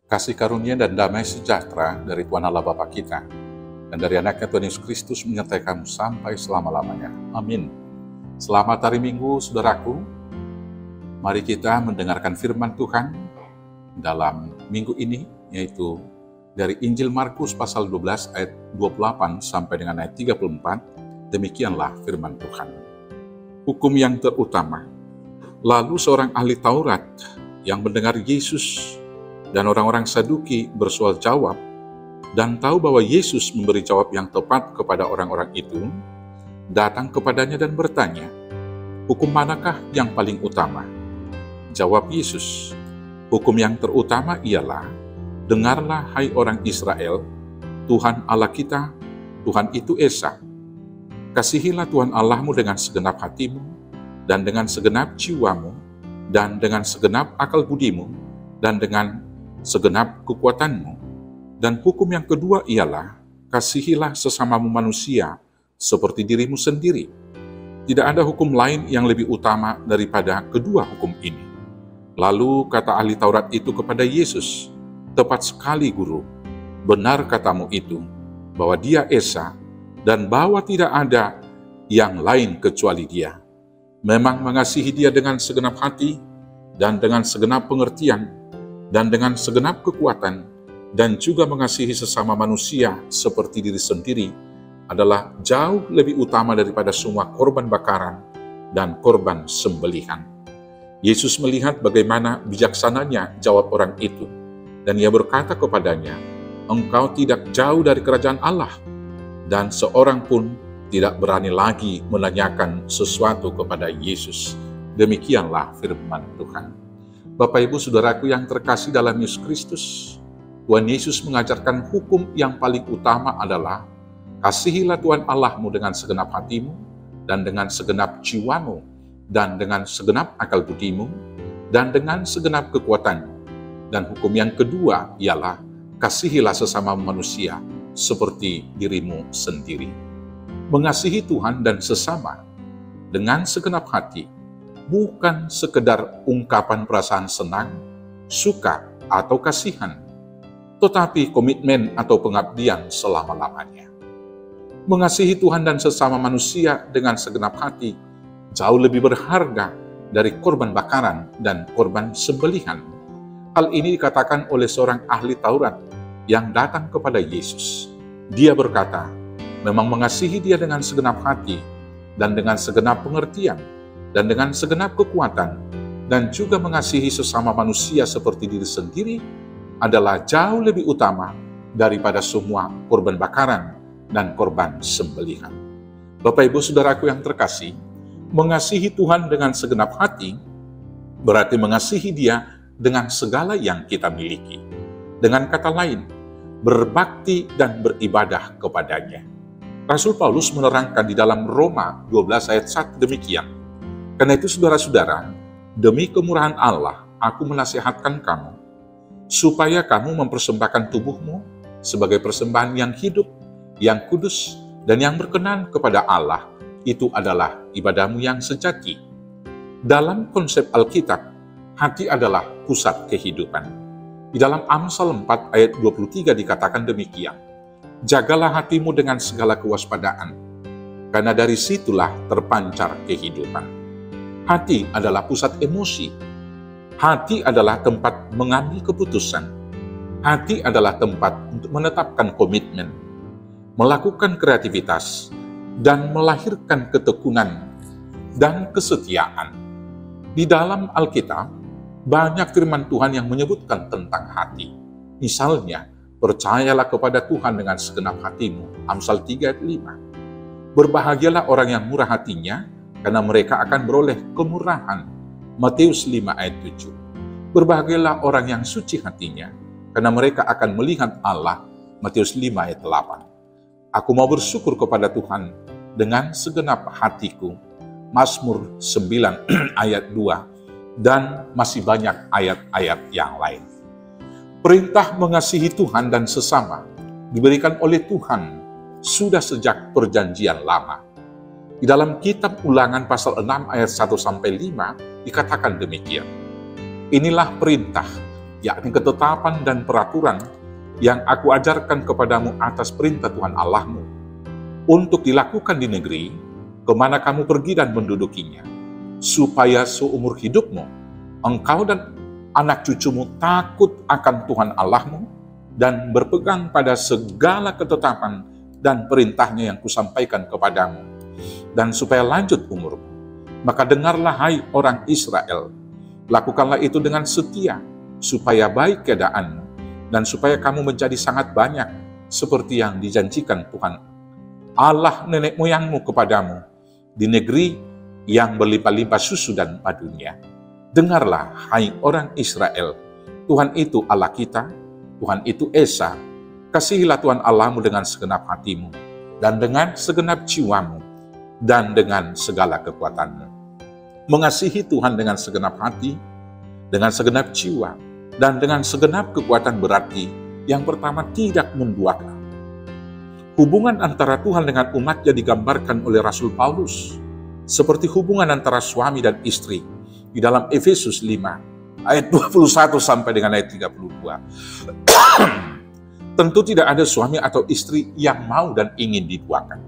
Kasih karunia dan damai sejahtera dari Tuhan Allah Bapa kita dan dari anaknya Tuhan Yesus Kristus menyertai kamu sampai selama-lamanya. Amin. Selamat hari Minggu, saudaraku. Mari kita mendengarkan firman Tuhan dalam minggu ini, yaitu dari Injil Markus pasal 12 ayat 28 sampai dengan ayat 34. Demikianlah firman Tuhan. Hukum yang terutama. Lalu seorang ahli Taurat yang mendengar Yesus dan orang-orang Saduki bersoal jawab, dan tahu bahwa Yesus memberi jawab yang tepat kepada orang-orang itu, datang kepadanya dan bertanya, "Hukum manakah yang paling utama?" Jawab Yesus, "Hukum yang terutama ialah, dengarlah hai orang Israel, Tuhan Allah kita, Tuhan itu Esa. Kasihilah Tuhan Allahmu dengan segenap hatimu, dan dengan segenap jiwamu, dan dengan segenap akal budimu, dan dengan segenap kekuatanmu. Dan hukum yang kedua ialah, kasihilah sesamamu manusia seperti dirimu sendiri. Tidak ada hukum lain yang lebih utama daripada kedua hukum ini." Lalu kata ahli Taurat itu kepada Yesus, "Tepat sekali, Guru. Benar katamu itu, bahwa Dia Esa, dan bahwa tidak ada yang lain kecuali Dia. Memang mengasihi Dia dengan segenap hati, dan dengan segenap pengertian, dan dengan segenap kekuatan, dan juga mengasihi sesama manusia seperti diri sendiri adalah jauh lebih utama daripada semua korban bakaran dan korban sembelihan." Yesus melihat bagaimana bijaksananya jawab orang itu, dan Ia berkata kepadanya, "Engkau tidak jauh dari kerajaan Allah." Dan seorang pun tidak berani lagi menanyakan sesuatu kepada Yesus. Demikianlah firman Tuhan. Bapak Ibu Saudaraku yang terkasih dalam Yesus Kristus, Tuhan Yesus mengajarkan hukum yang paling utama adalah, kasihilah Tuhan Allahmu dengan segenap hatimu, dan dengan segenap jiwamu, dan dengan segenap akal budimu, dan dengan segenap kekuatanmu. Dan hukum yang kedua ialah, kasihilah sesama manusia seperti dirimu sendiri. Mengasihi Tuhan dan sesama dengan segenap hati bukan sekedar ungkapan perasaan senang, suka, atau kasihan, tetapi komitmen atau pengabdian selama-lamanya. Mengasihi Tuhan dan sesama manusia dengan segenap hati jauh lebih berharga dari korban bakaran dan korban sembelihan. Hal ini dikatakan oleh seorang ahli Taurat yang datang kepada Yesus. Dia berkata, memang mengasihi Dia dengan segenap hati, dan dengan segenap pengertian, dan dengan segenap kekuatan, dan juga mengasihi sesama manusia seperti diri sendiri adalah jauh lebih utama daripada semua korban bakaran dan korban sembelihan. Bapak Ibu Saudaraku yang terkasih, mengasihi Tuhan dengan segenap hati berarti mengasihi Dia dengan segala yang kita miliki. Dengan kata lain, berbakti dan beribadah kepadanya. Rasul Paulus menerangkan di dalam Roma 12 ayat 1 demikian, "Karena itu saudara-saudara, demi kemurahan Allah, aku menasihatkan kamu, supaya kamu mempersembahkan tubuhmu sebagai persembahan yang hidup, yang kudus, dan yang berkenan kepada Allah. Itu adalah ibadahmu yang sejati." Dalam konsep Alkitab, hati adalah pusat kehidupan. Di dalam Amsal 4 ayat 23 dikatakan demikian, "Jagalah hatimu dengan segala kewaspadaan, karena dari situlah terpancar kehidupan." Hati adalah pusat emosi. Hati adalah tempat mengambil keputusan. Hati adalah tempat untuk menetapkan komitmen, melakukan kreativitas, dan melahirkan ketekunan dan kesetiaan. Di dalam Alkitab, banyak firman Tuhan yang menyebutkan tentang hati. Misalnya, percayalah kepada Tuhan dengan segenap hatimu, Amsal 3 ayat 5. Berbahagialah orang yang murah hatinya, karena mereka akan beroleh kemurahan, Matius 5 ayat 7. Berbahagialah orang yang suci hatinya, karena mereka akan melihat Allah, Matius 5 ayat 8. Aku mau bersyukur kepada Tuhan dengan segenap hatiku, Mazmur 9 ayat 2, dan masih banyak ayat-ayat yang lain. Perintah mengasihi Tuhan dan sesama diberikan oleh Tuhan sudah sejak perjanjian lama. Di dalam kitab Ulangan pasal 6 ayat 1-5 dikatakan demikian. Inilah perintah yakni ketetapan dan peraturan yang aku ajarkan kepadamu atas perintah Tuhan Allahmu, untuk dilakukan di negeri kemana kamu pergi dan mendudukinya, supaya seumur hidupmu, engkau dan anak cucumu takut akan Tuhan Allahmu, dan berpegang pada segala ketetapan dan perintahnya yang kusampaikan kepadamu, dan supaya lanjut umurmu. Maka dengarlah hai orang Israel, lakukanlah itu dengan setia, supaya baik keadaanmu, dan supaya kamu menjadi sangat banyak, seperti yang dijanjikan Tuhan Allah nenek moyangmu kepadamu, di negeri yang berlimpah-limpah susu dan madunya. Dengarlah hai orang Israel, Tuhan itu Allah kita, Tuhan itu Esa. Kasihilah Tuhan Allahmu dengan segenap hatimu, dan dengan segenap jiwamu, dan dengan segala kekuatanmu. Mengasihi Tuhan dengan segenap hati, dengan segenap jiwa, dan dengan segenap kekuatan berarti, yang pertama, tidak menduakan. Hubungan antara Tuhan dengan umatnya digambarkan oleh Rasul Paulus seperti hubungan antara suami dan istri di dalam Efesus 5 ayat 21 sampai dengan ayat 32. Tentu tidak ada suami atau istri yang mau dan ingin diduakan.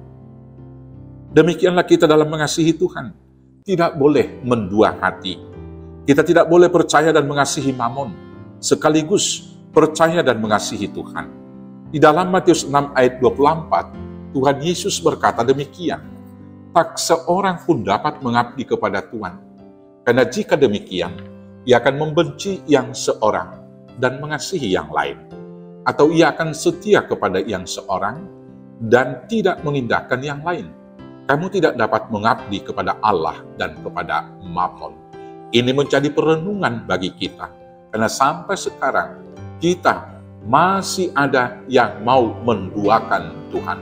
Demikianlah kita dalam mengasihi Tuhan, tidak boleh mendua hati. Kita tidak boleh percaya dan mengasihi Mamon, sekaligus percaya dan mengasihi Tuhan. Di dalam Matius 6 ayat 24, Tuhan Yesus berkata demikian, tak seorang pun dapat mengabdi kepada Tuhan, karena jika demikian, ia akan membenci yang seorang dan mengasihi yang lain, atau ia akan setia kepada yang seorang dan tidak mengindahkan yang lain. Kamu tidak dapat mengabdi kepada Allah dan kepada Mamon. Ini menjadi perenungan bagi kita, karena sampai sekarang kita masih ada yang mau menduakan Tuhan.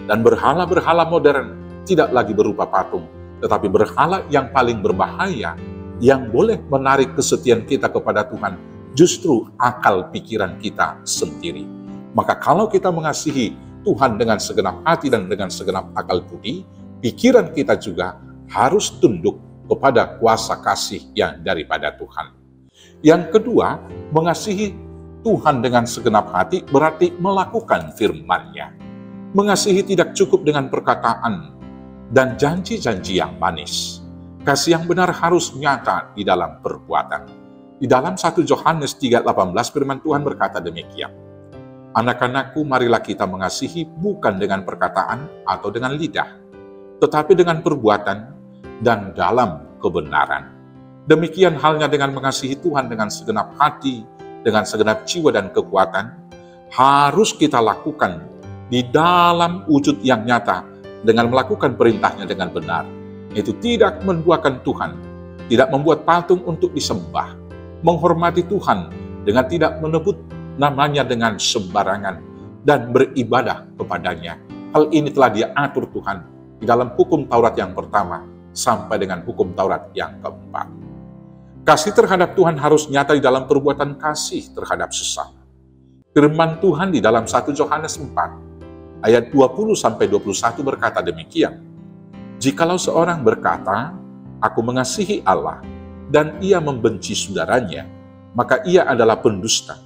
Dan berhala-berhala modern tidak lagi berupa patung, tetapi berhala yang paling berbahaya, yang boleh menarik kesetiaan kita kepada Tuhan, justru akal pikiran kita sendiri. Maka kalau kita mengasihi Tuhan dengan segenap hati dan dengan segenap akal budi, pikiran kita juga harus tunduk kepada kuasa kasih yang daripada Tuhan. Yang kedua, mengasihi Tuhan dengan segenap hati berarti melakukan firman-Nya. Mengasihi tidak cukup dengan perkataan dan janji-janji yang manis. Kasih yang benar harus nyata di dalam perbuatan. Di dalam 1 Yohanes 3:18 firman Tuhan berkata demikian, anak-anakku, marilah kita mengasihi bukan dengan perkataan atau dengan lidah, tetapi dengan perbuatan dan dalam kebenaran. Demikian halnya dengan mengasihi Tuhan dengan segenap hati, dengan segenap jiwa dan kekuatan, harus kita lakukan di dalam wujud yang nyata dengan melakukan perintahnya dengan benar. Itu tidak menduakan Tuhan, tidak membuat patung untuk disembah, menghormati Tuhan dengan tidak menyebut namanya dengan sembarangan, dan beribadah kepadanya. Hal ini telah diatur Tuhan di dalam hukum Taurat yang pertama sampai dengan hukum Taurat yang keempat. Kasih terhadap Tuhan harus nyata di dalam perbuatan kasih terhadap sesama. Firman Tuhan di dalam 1 Yohanes 4 ayat 20-21 berkata demikian, jikalau seorang berkata, aku mengasihi Allah, dan ia membenci saudaranya, maka ia adalah pendusta.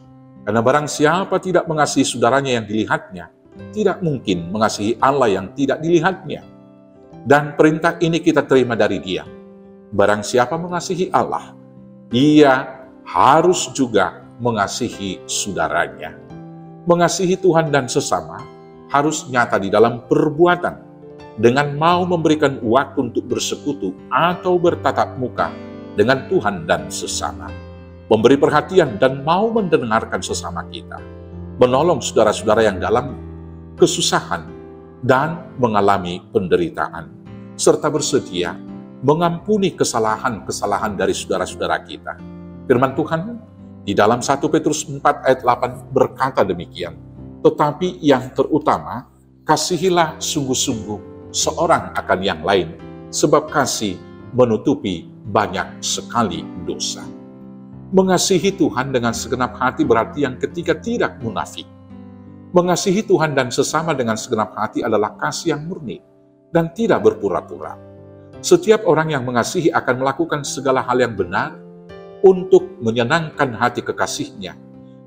Karena barang siapa tidak mengasihi saudaranya yang dilihatnya, tidak mungkin mengasihi Allah yang tidak dilihatnya. Dan perintah ini kita terima dari Dia. Barang siapa mengasihi Allah, ia harus juga mengasihi saudaranya. Mengasihi Tuhan dan sesama harus nyata di dalam perbuatan, dengan mau memberikan waktu untuk bersekutu atau bertatap muka dengan Tuhan dan sesama, memberi perhatian dan mau mendengarkan sesama kita, menolong saudara-saudara yang dalam kesusahan dan mengalami penderitaan, serta bersedia mengampuni kesalahan-kesalahan dari saudara-saudara kita. Firman Tuhan di dalam 1 Petrus 4 ayat 8 berkata demikian, tetapi yang terutama, kasihilah sungguh-sungguh seorang akan yang lain, sebab kasih menutupi banyak sekali dosa. Mengasihi Tuhan dengan segenap hati berarti yang ketiga tidak munafik. Mengasihi Tuhan dan sesama dengan segenap hati adalah kasih yang murni dan tidak berpura-pura. Setiap orang yang mengasihi akan melakukan segala hal yang benar untuk menyenangkan hati kekasihnya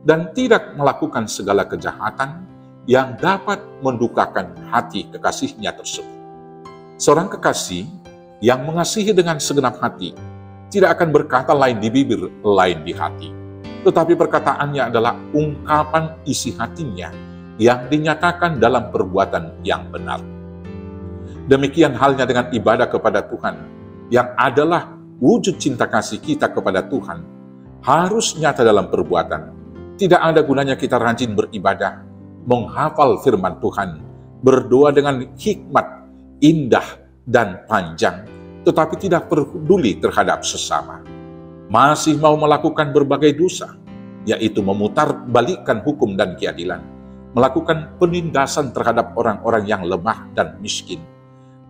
dan tidak melakukan segala kejahatan yang dapat mendukakan hati kekasihnya tersebut. Seorang kekasih yang mengasihi dengan segenap hati tidak akan berkata lain di bibir, lain di hati. Tetapi perkataannya adalah ungkapan isi hatinya yang dinyatakan dalam perbuatan yang benar. Demikian halnya dengan ibadah kepada Tuhan, yang adalah wujud cinta kasih kita kepada Tuhan, harus nyata dalam perbuatan. Tidak ada gunanya kita rajin beribadah, menghafal firman Tuhan, berdoa dengan hikmat, indah, dan panjang, tetapi tidak peduli terhadap sesama. Masih mau melakukan berbagai dosa, yaitu memutarbalikkan hukum dan keadilan, melakukan penindasan terhadap orang-orang yang lemah dan miskin,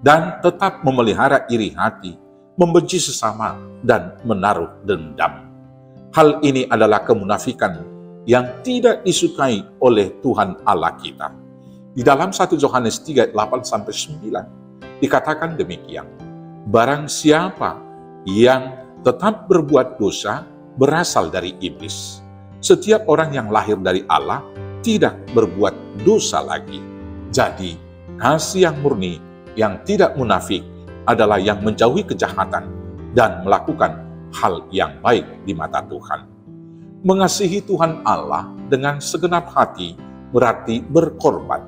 dan tetap memelihara iri hati, membenci sesama, dan menaruh dendam. Hal ini adalah kemunafikan yang tidak disukai oleh Tuhan Allah kita. Di dalam 1 Yohanes 3, 8-9 dikatakan demikian, barang siapa yang tetap berbuat dosa berasal dari iblis. Setiap orang yang lahir dari Allah tidak berbuat dosa lagi. Jadi, kasih yang murni, yang tidak munafik adalah yang menjauhi kejahatan dan melakukan hal yang baik di mata Tuhan. Mengasihi Tuhan Allah dengan segenap hati berarti berkorban.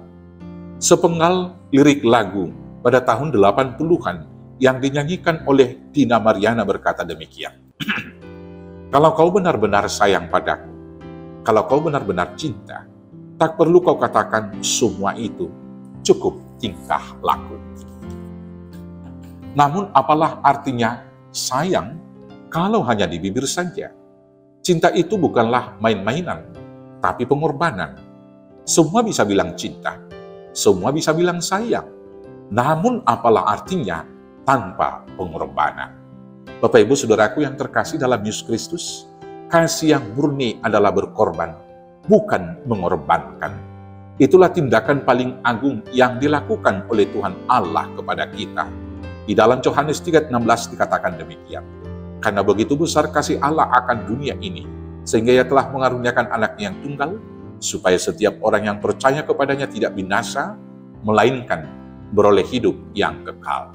Sepenggal lirik lagu pada tahun 80-an yang dinyanyikan oleh Dina Mariana berkata demikian. Kalau kau benar-benar sayang padaku, kalau kau benar-benar cinta, tak perlu kau katakan semua itu, cukup tingkah laku. Namun apalah artinya sayang kalau hanya di bibir saja? Cinta itu bukanlah main-mainan, tapi pengorbanan. Semua bisa bilang cinta, semua bisa bilang sayang. Namun apalah artinya tanpa pengorbanan? Bapak Ibu Saudaraku yang terkasih dalam Yesus Kristus, kasih yang murni adalah berkorban, bukan mengorbankan. Itulah tindakan paling agung yang dilakukan oleh Tuhan Allah kepada kita. Di dalam Yohanes 3:16 dikatakan demikian. Karena begitu besar kasih Allah akan dunia ini, sehingga Ia telah mengaruniakan anaknya yang tunggal, supaya setiap orang yang percaya kepadanya tidak binasa, melainkan beroleh hidup yang kekal.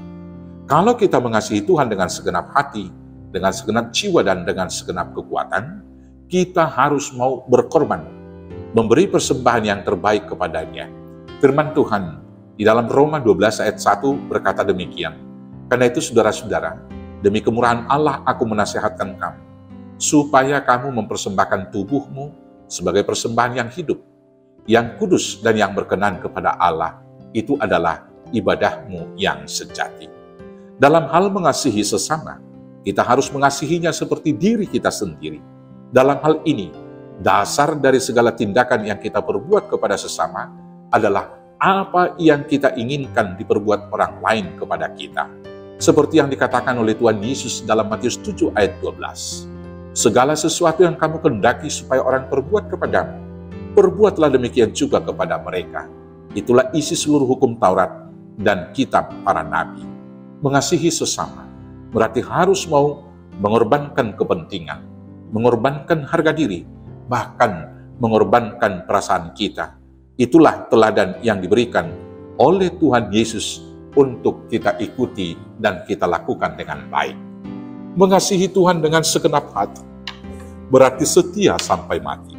Kalau kita mengasihi Tuhan dengan segenap hati, dengan segenap jiwa, dan dengan segenap kekuatan, kita harus mau berkorban, memberi persembahan yang terbaik kepadanya. Firman Tuhan di dalam Roma 12 ayat 1 berkata demikian. Karena itu saudara-saudara, demi kemurahan Allah aku menasihatkan kamu, supaya kamu mempersembahkan tubuhmu sebagai persembahan yang hidup, yang kudus dan yang berkenan kepada Allah. Itu adalah ibadahmu yang sejati. Dalam hal mengasihi sesama, kita harus mengasihinya seperti diri kita sendiri. Dalam hal ini, dasar dari segala tindakan yang kita perbuat kepada sesama adalah apa yang kita inginkan diperbuat orang lain kepada kita. Seperti yang dikatakan oleh Tuhan Yesus dalam Matius 7 ayat 12. Segala sesuatu yang kamu kehendaki supaya orang perbuat kepadamu, perbuatlah demikian juga kepada mereka. Itulah isi seluruh hukum Taurat dan kitab para nabi. Mengasihi sesama berarti harus mau mengorbankan kepentingan, mengorbankan harga diri, bahkan mengorbankan perasaan kita. Itulah teladan yang diberikan oleh Tuhan Yesus untuk kita ikuti dan kita lakukan dengan baik. Mengasihi Tuhan dengan segenap hati berarti setia sampai mati.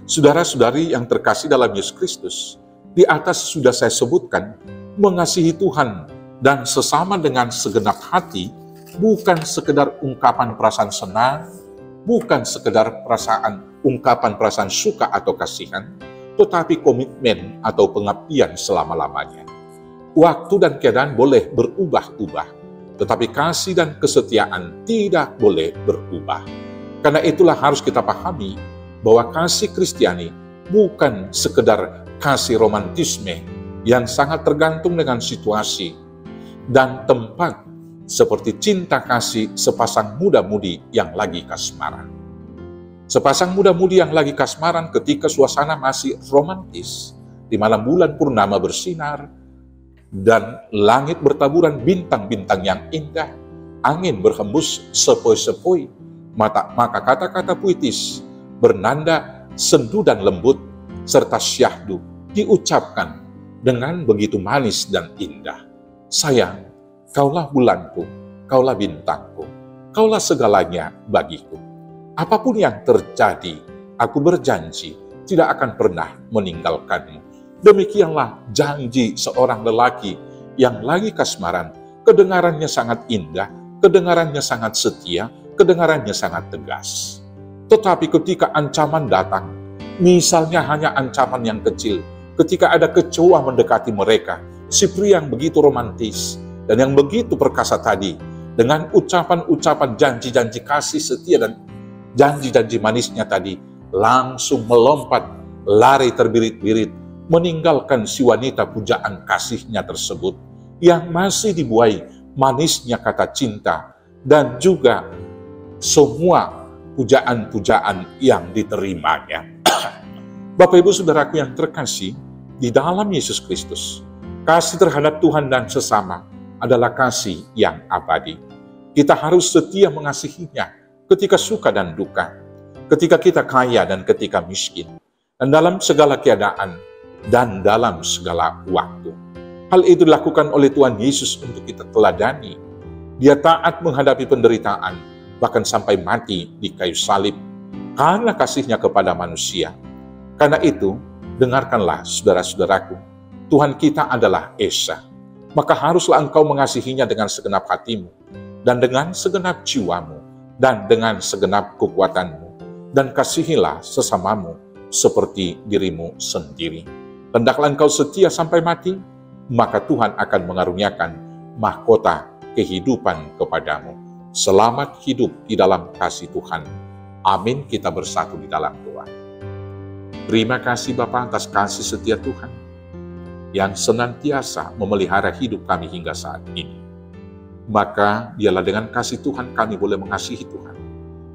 Saudara-saudari yang terkasih dalam Yesus Kristus, di atas sudah saya sebutkan, mengasihi Tuhan dan sesama dengan segenap hati bukan sekedar ungkapan perasaan senang, bukan sekedar ungkapan perasaan suka atau kasihan, tetapi komitmen atau pengabdian selama-lamanya. Waktu dan keadaan boleh berubah-ubah, tetapi kasih dan kesetiaan tidak boleh berubah. Karena itulah harus kita pahami bahwa kasih Kristiani bukan sekedar kasih romantisme yang sangat tergantung dengan situasi dan tempat, seperti cinta kasih sepasang muda-mudi yang lagi kasmaran. Sepasang muda-mudi yang lagi kasmaran ketika suasana masih romantis, di malam bulan purnama bersinar, dan langit bertaburan bintang-bintang yang indah, angin berhembus sepoi-sepoi, Maka kata-kata puitis bernanda sendu dan lembut serta syahdu diucapkan dengan begitu manis dan indah. Sayang, kaulah bulanku, kaulah bintangku, kaulah segalanya bagiku. Apapun yang terjadi, aku berjanji tidak akan pernah meninggalkanmu. Demikianlah janji seorang lelaki yang lagi kasmaran. Kedengarannya sangat indah, kedengarannya sangat setia, kedengarannya sangat tegas. Tetapi ketika ancaman datang, misalnya hanya ancaman yang kecil, ketika ada kecoa mendekati mereka, si pria yang begitu romantis dan yang begitu perkasa tadi, dengan ucapan-ucapan janji-janji kasih setia dan janji-janji manisnya tadi, langsung melompat, lari terbirit-birit, meninggalkan si wanita pujaan kasihnya tersebut, yang masih dibuai manisnya kata cinta, dan juga semua pujaan-pujaan yang diterimanya. Bapak Ibu Saudaraku yang terkasih, di dalam Yesus Kristus, kasih terhadap Tuhan dan sesama adalah kasih yang abadi. Kita harus setia mengasihinya ketika suka dan duka, ketika kita kaya dan ketika miskin, dan dalam segala keadaan dan dalam segala waktu. Hal itu dilakukan oleh Tuhan Yesus untuk kita teladani. Dia taat menghadapi penderitaan, bahkan sampai mati di kayu salib, karena kasihnya kepada manusia. Karena itu, dengarkanlah saudara-saudaraku, Tuhan kita adalah Esa. Maka haruslah engkau mengasihinya dengan segenap hatimu, dan dengan segenap jiwamu, dan dengan segenap kekuatanmu, dan kasihilah sesamamu seperti dirimu sendiri. Hendaklah engkau setia sampai mati, maka Tuhan akan mengaruniakan mahkota kehidupan kepadamu. Selamat hidup di dalam kasih Tuhan. Amin. Kita bersatu di dalam doa. Terima kasih Bapa atas kasih setia Tuhan yang senantiasa memelihara hidup kami hingga saat ini. Maka dialah dengan kasih Tuhan kami boleh mengasihi Tuhan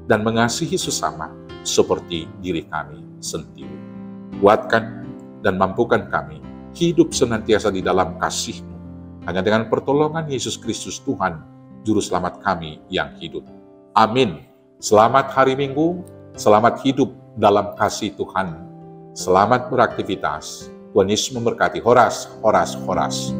dan mengasihi sesama seperti diri kami sendiri. Kuatkan dan mampukan kami hidup senantiasa di dalam kasih-Mu, hanya dengan pertolongan Yesus Kristus Tuhan, Juru Selamat kami yang hidup. Amin. Selamat hari Minggu, selamat hidup dalam kasih Tuhan. Selamat beraktivitas. Tuhan Yesus memberkati. Horas, horas, horas.